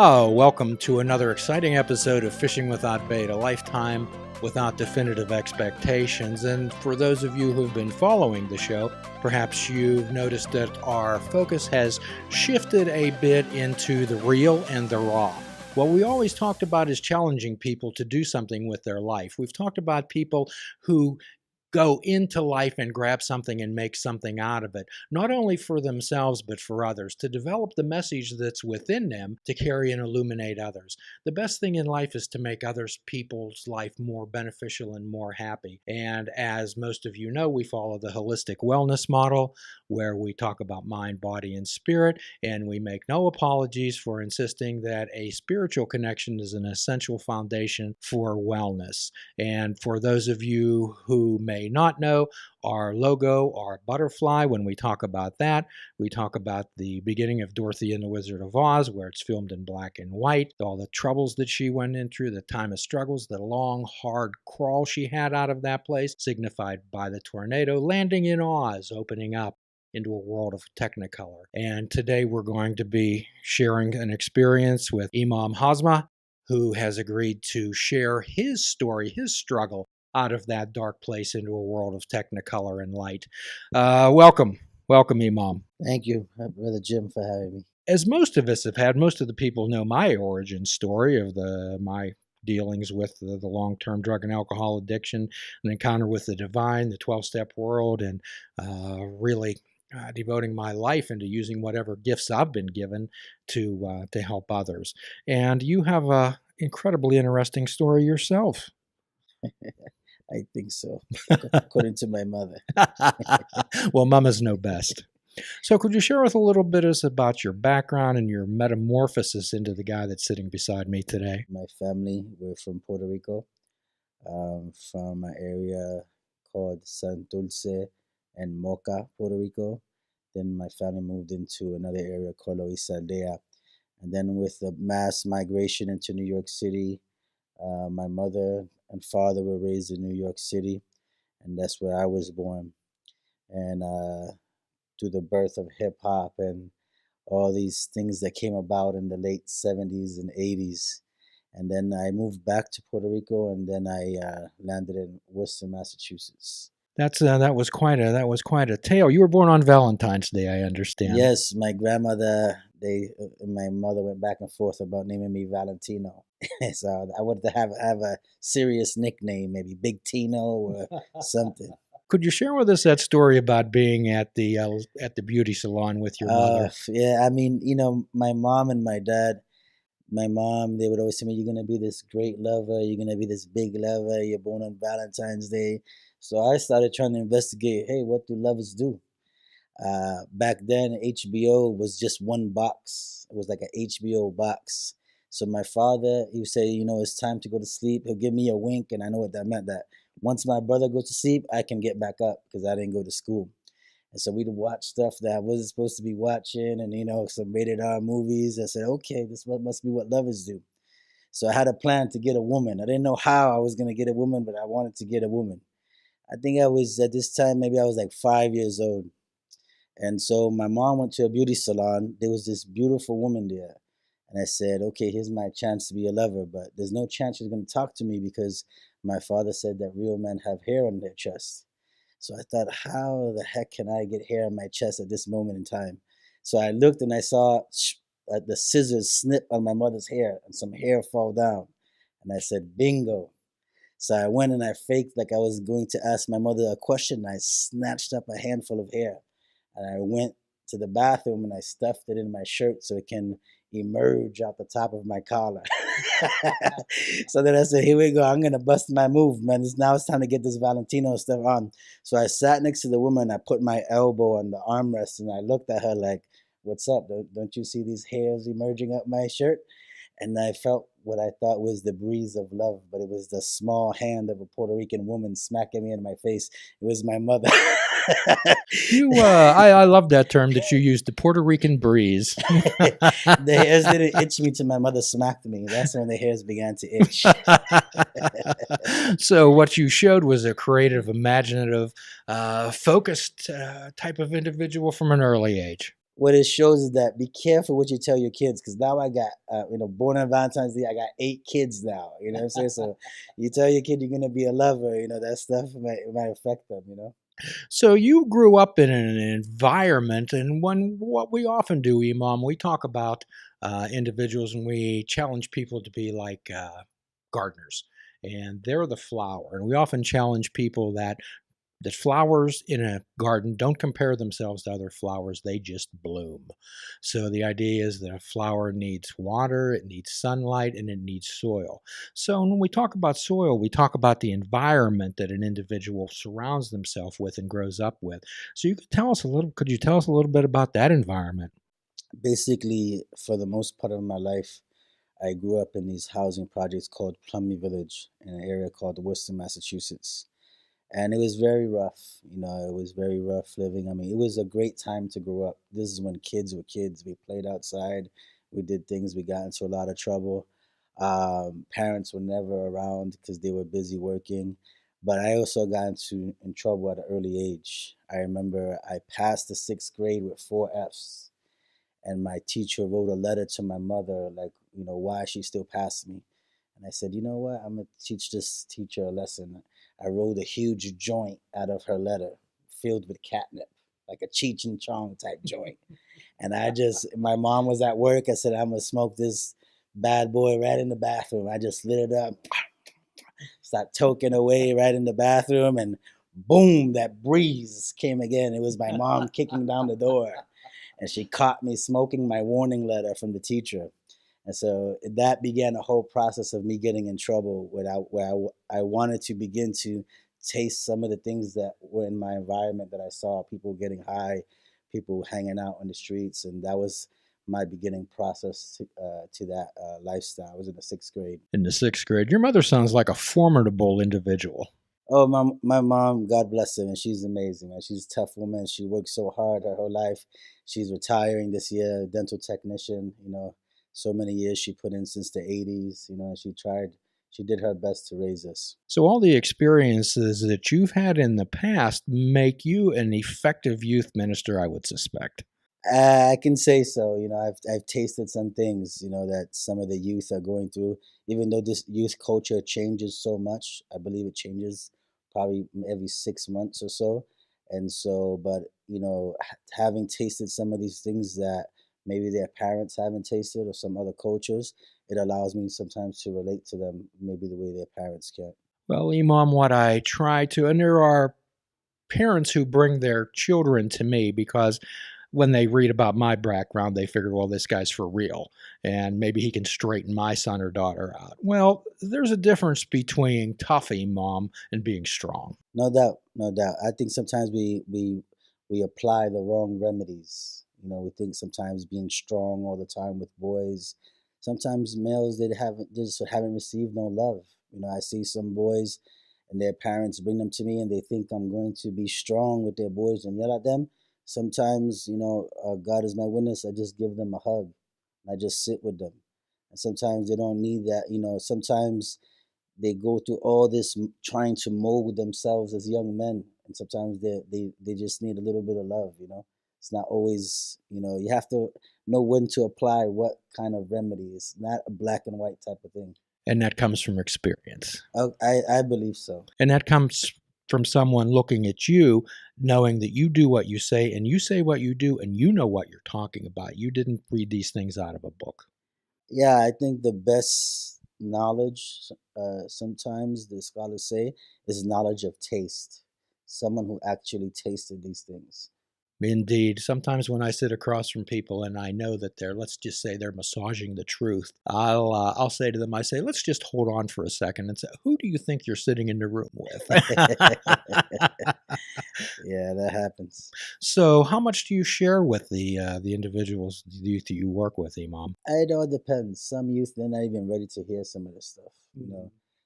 Oh, welcome to another exciting episode of Fishing Without Bait, a lifetime without definitive expectations. And for those of you who've been following the show, perhaps you've noticed that our focus has shifted a bit into the real and the raw. What we always talked about is challenging people to do something with their life. We've talked about people who go into life and grab something and make something out of it, not only for themselves, but for others, to develop the message that's within them to carry and illuminate others. The best thing in life is to make others people's life more beneficial and more happy. And as most of you know, we follow the holistic wellness model, where we talk about mind, body, and spirit, and we make no apologies for insisting that a spiritual connection is an essential foundation for wellness. And for those of you who may not know, our logo, our butterfly, when we talk about that, we talk about the beginning of Dorothy and the Wizard of Oz, where it's filmed in black and white, all the troubles that she went in through, the time of struggles, the long, hard crawl she had out of that place, signified by the tornado landing in Oz, opening up into a world of Technicolor. And today we're going to be sharing an experience with Imam Hamza, who has agreed to share his story, his struggle out of that dark place into a world of Technicolor and light. Welcome, Imam. Thank you, Brother Jim, for having me. As most of us have had, most of the people know my origin story of my dealings with the long-term drug and alcohol addiction, an encounter with the divine, the 12-step world, and really devoting my life into using whatever gifts I've been given to help others. And you have an incredibly interesting story yourself. I think so, according to my mother. Well, mamas know best. So could you share with a little bit about your background and your metamorphosis into the guy that's sitting beside me today? My family, we're from Puerto Rico, from an area called San Dulce and Moca, Puerto Rico. Then my family moved into another area called Loíza Aldea. And then with the mass migration into New York City, my mother and father were raised in New York City, and that's where I was born. And through the birth of hip-hop and all these things that came about in the late 70s and 80s. And then I moved back to Puerto Rico, and then I landed in Worcester, Massachusetts. That was quite a tale. You were born on Valentine's Day, I understand. Yes, my grandmother, my mother went back and forth about naming me Valentino. So I wanted to have a serious nickname, maybe Big Tino or something. Could you share with us that story about being at the beauty salon with your mother? Yeah, I mean, my mom and my dad. My mom, they would always tell me, "You're gonna be this great lover. You're gonna be this big lover. You're born on Valentine's Day." So I started trying to investigate. Hey, what do lovers do? Back then, HBO was just one box. It was like an HBO box. So my father, he would say, it's time to go to sleep. He'll give me a wink, and I know what that meant. That once my brother goes to sleep, I can get back up because I didn't go to school. And so we'd watch stuff that I wasn't supposed to be watching, and some rated R movies. I said, okay, this must be what lovers do. So I had a plan to get a woman. I didn't know how I was going to get a woman, but I wanted to get a woman. I think I was, at this time, maybe I was like 5 years old. And so my mom went to a beauty salon. There was this beautiful woman there. And I said, okay, here's my chance to be a lover, but there's no chance she's going to talk to me because my father said that real men have hair on their chest. So I thought, how the heck can I get hair on my chest at this moment in time? So I looked and I saw the scissors snip on my mother's hair and some hair fall down. And I said, bingo. So I went and I faked like I was going to ask my mother a question. I snatched up a handful of hair and I went to the bathroom and I stuffed it in my shirt so it can emerge out the top of my collar. So then I said, here we go. I'm going to bust my move, man. Now it's time to get this Valentino stuff on. So I sat next to the woman. I put my elbow on the armrest and I looked at her like, what's up? Don't you see these hairs emerging up my shirt? And I felt what I thought was the breeze of love, but it was the small hand of a Puerto Rican woman smacking me in my face. It was my mother. I love that term that you used, the Puerto Rican breeze. The hairs didn't itch me till my mother smacked me. That's when the hairs began to itch. So what you showed was a creative, imaginative, focused type of individual from an early age. what it shows is that be careful what you tell your kids, because now I got, born on Valentine's Day, I got 8 kids now. You know what I'm saying? So you tell your kid you're gonna be a lover, that stuff might affect them. So you grew up in an environment, and what we often do, Imam, we talk about individuals and we challenge people to be like gardeners, and they're the flower. And we often challenge people that flowers in a garden don't compare themselves to other flowers, they just bloom. So the idea is that a flower needs water, it needs sunlight, and it needs soil. So when we talk about soil, we talk about the environment that an individual surrounds themselves with and grows up with. So could you tell us a little bit about that environment? Basically, for the most part of my life, I grew up in these housing projects called Plumley Village in an area called Worcester, Massachusetts. And it was very rough. It was very rough living. I mean, it was a great time to grow up. This is when kids were kids. We played outside, we did things, we got into a lot of trouble. Parents were never around because they were busy working. But I also got in trouble at an early age. I remember I passed the 6th grade with 4 Fs, and my teacher wrote a letter to my mother, like, why she still passed me. And I said, you know what? I'm going to teach this teacher a lesson. I rolled a huge joint out of her letter filled with catnip, like a Cheech and Chong type joint. And my mom was at work. I said, I'm going to smoke this bad boy right in the bathroom. I just lit it up, started toking away right in the bathroom, and boom, that breeze came again. It was my mom kicking down the door. And she caught me smoking my warning letter from the teacher. And so that began a whole process of me getting in trouble where I wanted to begin to taste some of the things that were in my environment that I saw, people getting high, people hanging out on the streets. And that was my beginning process to that lifestyle. I was in the 6th grade. In the 6th grade, your mother sounds like a formidable individual. Oh, my mom, God bless her, and she's amazing. Man. She's a tough woman. She worked so hard her whole life. She's retiring this year, dental technician. So many years she put in since the 80s. And she did her best to raise us. So all the experiences that you've had in the past make you an effective youth minister, I would suspect. I can say so. I've tasted some things, that some of the youth are going through. Even though this youth culture changes so much, I believe it changes probably every 6 months or so. And so, but having tasted some of these things that maybe their parents haven't tasted or some other cultures, it allows me sometimes to relate to them maybe the way their parents can. Well, Imam, what I try to, and there are parents who bring their children to me because when they read about my background, they figure, well, this guy's for real, and maybe he can straighten my son or daughter out. Well, there's a difference between tough, Imam, and being strong. No doubt, no doubt. I think sometimes we apply the wrong remedies. We think sometimes being strong all the time with boys. Sometimes males they just haven't received no love. I see some boys and their parents bring them to me and they think I'm going to be strong with their boys and yell at them. Sometimes, God is my witness, I just give them a hug. I just sit with them. And sometimes they don't need that. Sometimes they go through all this trying to mold themselves as young men, and sometimes they just need a little bit of love. It's not always, you have to know when to apply what kind of remedy. It's not a black and white type of thing. And that comes from experience. I believe so. And that comes from someone looking at you, knowing that you do what you say and you say what you do and you know what you're talking about. You didn't read these things out of a book. Yeah, I think the best knowledge, sometimes the scholars say, is knowledge of taste. Someone who actually tasted these things. Indeed. Sometimes when I sit across from people and I know that let's just say they're massaging the truth, I'll say to them, I say, let's just hold on for a second and say, who do you think you're sitting in the room with? Yeah, that happens. So, how much do you share with the individuals, the youth that you work with, Imam? It all depends. Some youth, they're not even ready to hear some of this stuff.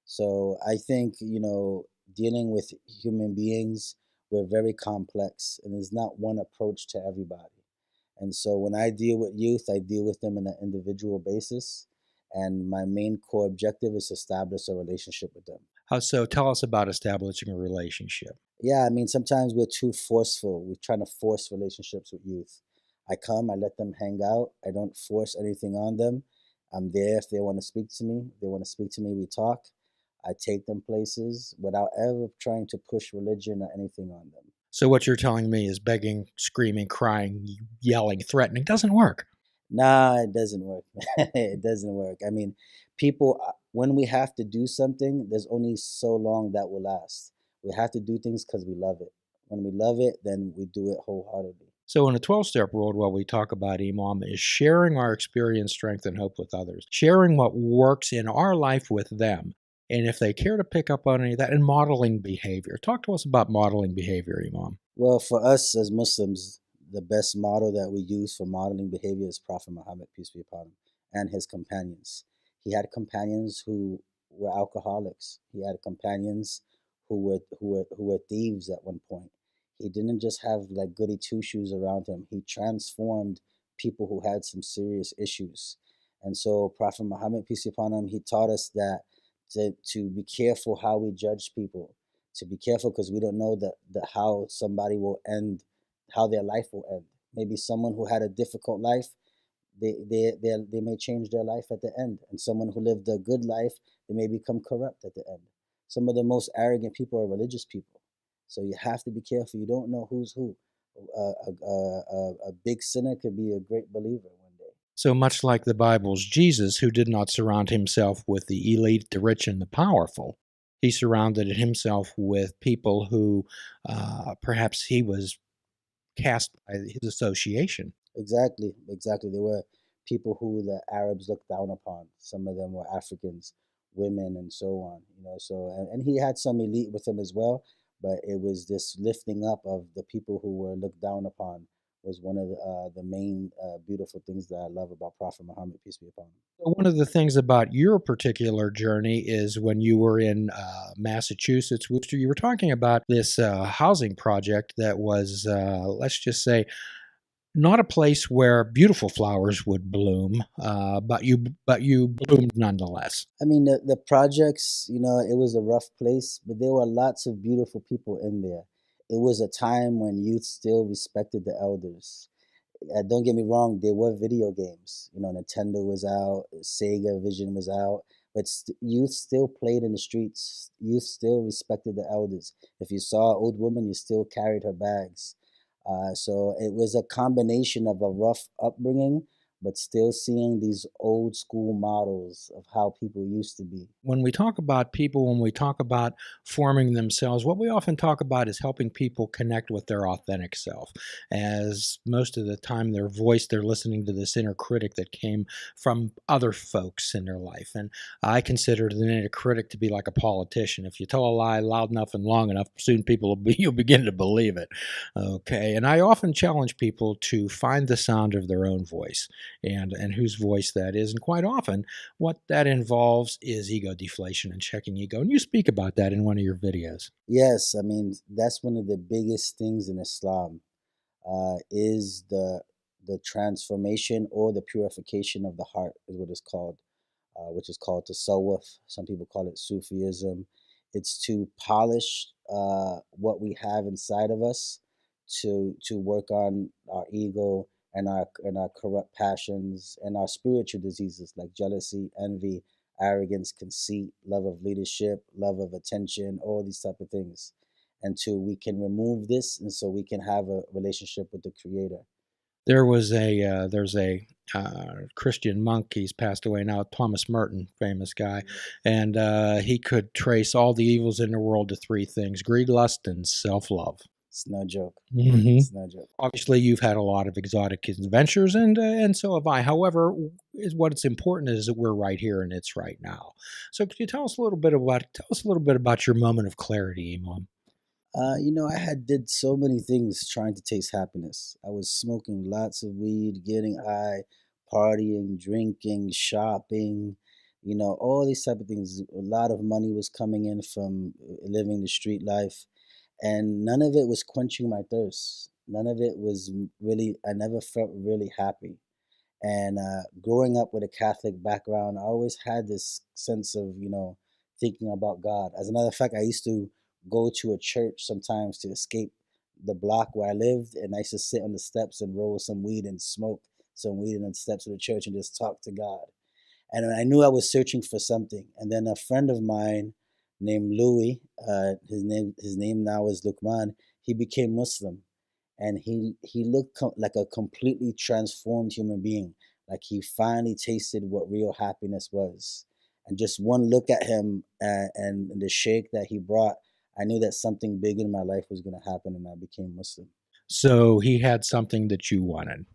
So I think dealing with human beings, we're very complex, and there's not one approach to everybody. And so when I deal with youth, I deal with them on an individual basis. And my main core objective is to establish a relationship with them. How so? Tell us about establishing a relationship. Yeah, I mean, sometimes we're too forceful. We're trying to force relationships with youth. I come, I let them hang out. I don't force anything on them. I'm there if they want to speak to me. If they want to speak to me, we talk. I take them places without ever trying to push religion or anything on them. So what you're telling me is begging, screaming, crying, yelling, threatening doesn't work. Nah, it doesn't work. It doesn't work. I mean, people, when we have to do something, there's only so long that will last. We have to do things because we love it. When we love it, then we do it wholeheartedly. So in a 12-step rule, what we talk about, Imam, is sharing our experience, strength, and hope with others, sharing what works in our life with them. And if they care to pick up on any of that, and modeling behavior. Talk to us about modeling behavior, Imam. Well, for us as Muslims, the best model that we use for modeling behavior is Prophet Muhammad, peace be upon him, and his companions. He had companions who were alcoholics. He had companions who were thieves at one point. He didn't just have like goody two shoes around him. He transformed people who had some serious issues. And so Prophet Muhammad, peace be upon him, he taught us that to be careful how we judge people, to be careful because we don't know the how somebody will end, how their life will end. Maybe someone who had a difficult life, they may change their life at the end, and someone who lived a good life, they may become corrupt at the end. Some of the most arrogant people are religious people, so you have to be careful. You don't know who's who. A big sinner could be a great believer one day. So much like the Bible's Jesus, who did not surround himself with the elite, the rich, and the powerful, he surrounded himself with people who perhaps he was cast by his association. Exactly, exactly. There were people who the Arabs looked down upon. Some of them were Africans, women, and so on. So and he had some elite with him as well, but it was this lifting up of the people who were looked down upon was one of the main beautiful things that I love about Prophet Muhammad, peace be upon him. One of the things about your particular journey is when you were in Massachusetts, Worcester, you were talking about this housing project that was, let's just say, not a place where beautiful flowers would bloom, but you bloomed nonetheless. I mean, the projects, it was a rough place, but there were lots of beautiful people in there. It was a time when youth still respected the elders. Don't get me wrong, there were video games. Nintendo was out, Sega Vision was out, but youth still played in the streets. Youth still respected the elders. If you saw an old woman, you still carried her bags. So it was a combination of a rough upbringing, but still seeing these old school models of how people used to be. When we talk about people, when we talk about forming themselves, what we often talk about is helping people connect with their authentic self. As most of the time, their voice, they're listening to this inner critic that came from other folks in their life. And I consider the inner critic to be like a politician. If you tell a lie loud enough and long enough, soon you'll begin to believe it. Okay. And I often challenge people to find the sound of their own voice and whose voice that is. And quite often, what that involves is ego deflation and checking ego. And you speak about that in one of your videos. Yes, I mean that's one of the biggest things in Islam, is the transformation or the purification of the heart is what it's called, which is called tasawwuf. Some people call it Sufism. It's to polish what we have inside of us, to work on our ego and our corrupt passions and our spiritual diseases like jealousy, envy, arrogance, conceit, love of leadership, love of attention, all these type of things. Until we can remove this, and so we can have a relationship with the Creator. There's a Christian monk. He's passed away now. Thomas Merton, famous guy, and he could trace all the evils in the world to three things: greed, lust, and self-love. It's no joke. Mm-hmm. It's no joke. Obviously, you've had a lot of exotic adventures, and so have I. However, what's important is that we're right here and it's right now. So, could you tell us a little bit about your moment of clarity, Imam? I had did so many things trying to taste happiness. I was smoking lots of weed, getting high, partying, drinking, shopping, all these type of things. A lot of money was coming in from living the street life, and none of it was quenching my thirst. None of it was really, I never felt really happy. And growing up with a Catholic background, I always had this sense of, thinking about God. As a matter of fact, I used to go to a church sometimes to escape the block where I lived, and I used to sit on the steps and roll some weed and smoke some weed on the steps of the church and just talk to God. And I knew I was searching for something. And then a friend of mine named Louis, his name now is Lukman. He became Muslim, and he looked like a completely transformed human being. Like he finally tasted what real happiness was. And just one look at him and the shake that he brought, I knew that something big in my life was going to happen, and I became Muslim. So he had something that you wanted.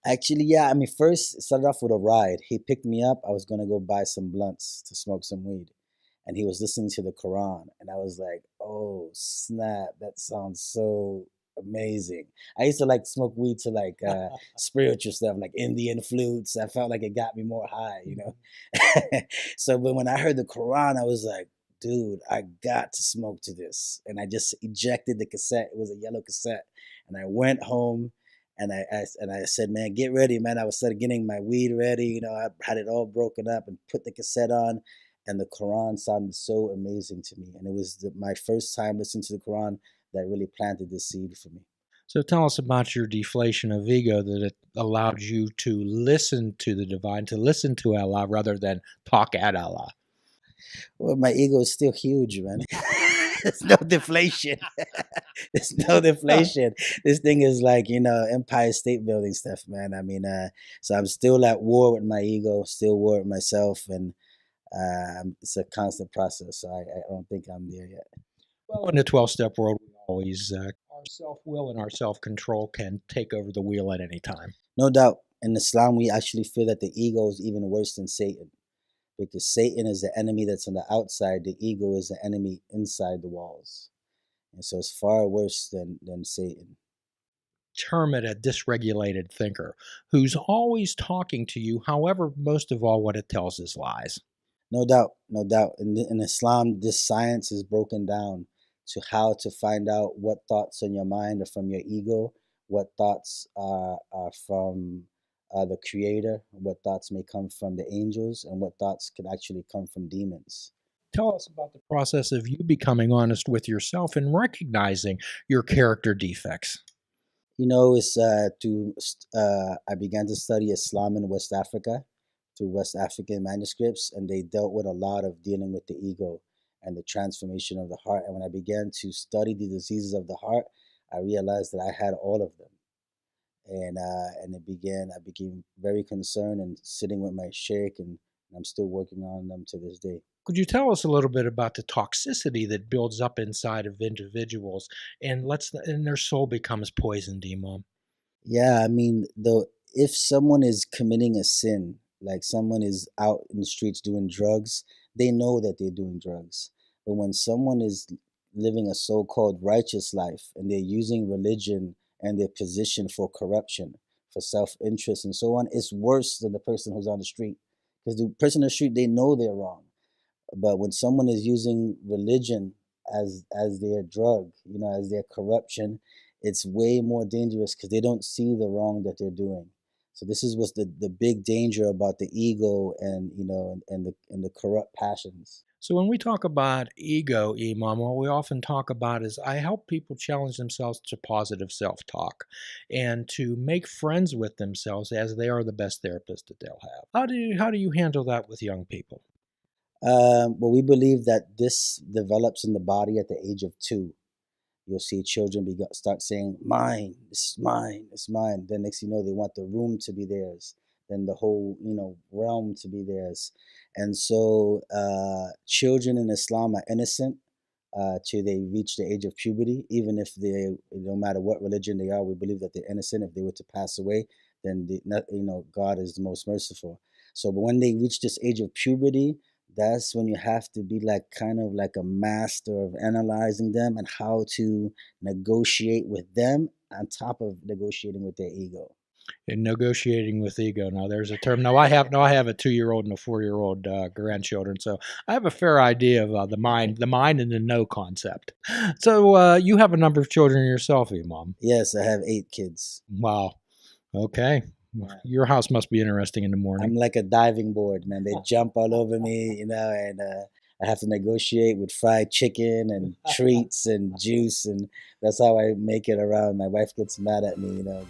Actually, yeah. I mean, first it started off with a ride. He picked me up. I was gonna go buy some blunts to smoke some weed, and he was listening to the Quran, and I was like, "Oh snap! That sounds so amazing." I used to like smoke weed to like spiritual stuff, like Indian flutes. I felt like it got me more high, you know. So, but when I heard the Quran, I was like, "Dude, I got to smoke to this," and I just ejected the cassette. It was a yellow cassette, and I went home and I said, man, get ready, man. I was started getting my weed ready. You know, I had it all broken up and put the cassette on, and the Quran sounded so amazing to me. And it was my first time listening to the Quran that really planted the seed for me. So tell us about your deflation of ego that it allowed you to listen to the divine, to listen to Allah rather than talk at Allah. Well, my ego is still huge, man. There's no deflation. There's no deflation. This thing is like, Empire State Building stuff, man. I mean, so I'm still at war with my ego, still war with myself, and it's a constant process. So I don't think I'm there yet. Well, in the 12-step world, we always, our self-will and our self-control can take over the wheel at any time. No doubt. In Islam, we actually feel that the ego is even worse than Satan, because Satan is the enemy that's on the outside. The ego is the enemy inside the walls. And so it's far worse than Satan. Term it a dysregulated thinker who's always talking to you. However, most of all, what it tells is lies. No doubt, no doubt. In Islam, this science is broken down to how to find out what thoughts on your mind are from your ego, what thoughts are from the Creator, what thoughts may come from the angels, and what thoughts can actually come from demons. Tell us about the process of you becoming honest with yourself and recognizing your character defects. It's I began to study Islam in West Africa through West African manuscripts, and they dealt with a lot of dealing with the ego and the transformation of the heart. And when I began to study the diseases of the heart, I realized that I had all of them. And I became very concerned and sitting with my sheikh, and I'm still working on them to this day. Could you tell us a little bit about the toxicity that builds up inside of individuals and their soul becomes poisoned, Imam? Yeah, I mean, if someone is committing a sin, like someone is out in the streets doing drugs, they know that they're doing drugs. But when someone is living a so-called righteous life and they're using religion and their position for corruption, for self-interest and so on, it's worse than the person who's on the street. Because the person on the street, they know they're wrong. But when someone is using religion as their drug, as their corruption, it's way more dangerous because they don't see the wrong that they're doing. So this is what's the big danger about the ego and the corrupt passions. So when we talk about ego, Imam, what we often talk about is I help people challenge themselves to positive self-talk and to make friends with themselves as they are the best therapist that they'll have. How do you handle that with young people? Well, we believe that this develops in the body at the age of 2. You'll see children start saying, mine, this is mine, it's mine. Then next you know, they want the room to be theirs, then the whole, realm to be theirs. And so children in Islam are innocent till they reach the age of puberty. Even if no matter what religion they are, we believe that they're innocent. If they were to pass away, then God is the most merciful. So, but when they reach this age of puberty, that's when you have to be kind of like a master of analyzing them and how to negotiate with them on top of negotiating with their ego. In negotiating with ego. Now, there's a term. Now, I have a 2-year-old and a 4-year-old grandchildren, so I have a fair idea of the mind and the no concept. So, you have a number of children yourself, Imam. Yes, I have 8 kids. Wow. Okay. Your house must be interesting in the morning. I'm like a diving board, man. They jump all over me, and I have to negotiate with fried chicken and treats and juice, and that's how I make it around. My wife gets mad at me, but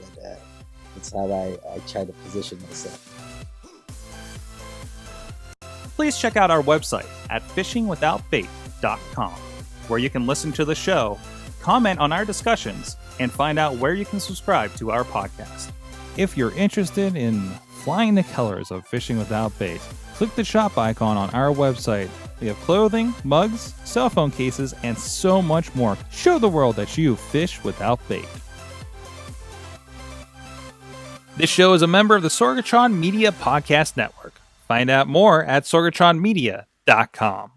that's how I try to position myself. Please check out our website at fishingwithoutbait.com, where you can listen to the show, comment on our discussions, and find out where you can subscribe to our podcast. If you're interested in flying the colors of Fishing Without Bait, click the shop icon on our website. We have clothing, mugs, cell phone cases, and so much more. Show the world that you fish without bait. This show is a member of the Sorgatron Media Podcast Network. Find out more at sorgatronmedia.com.